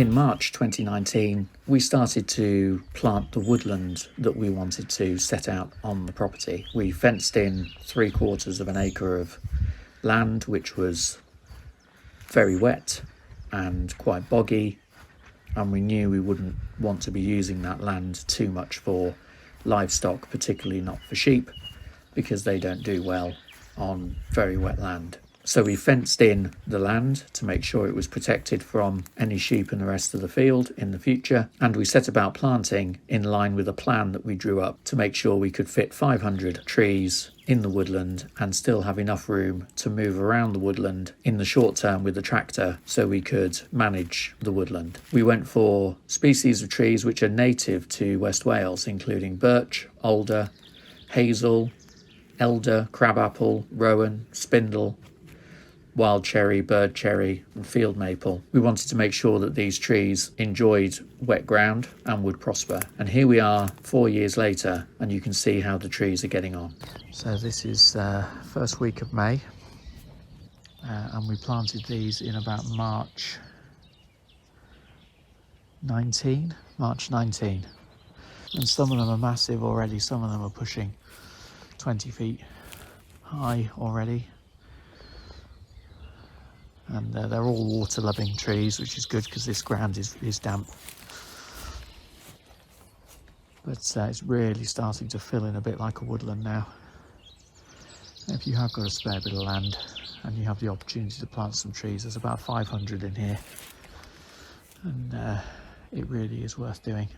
In March 2019, we started to plant the woodland that we wanted to set out on the property. We fenced in 3/4 of an acre of land, which was very wet and quite boggy, and we knew we wouldn't want to be using that land too much for livestock, particularly not for sheep, because they don't do well on very wet land. So we fenced in the land to make sure it was protected from any sheep and the rest of the field in the future, and we set about planting in line with a plan that we drew up to make sure we could fit 500 trees in the woodland and still have enough room to move around the woodland in the short term with the tractor so we could manage the woodland. We went for species of trees which are native to West Wales, including birch, alder, hazel, elder, crabapple, rowan, spindle, wild cherry, bird cherry and field maple. We wanted to make sure that these trees enjoyed wet ground and would prosper. And here we are 4 years later, and you can see how the trees are getting on. So this is first week of May, and we planted these in about March 19. And some of them are massive already, some of them are pushing 20 feet high already. And they're all water-loving trees, which is good because this ground is damp. But it's really starting to fill in a bit like a woodland now. If you have got a spare bit of land and you have the opportunity to plant some trees, there's about 500 in here. And it really is worth doing.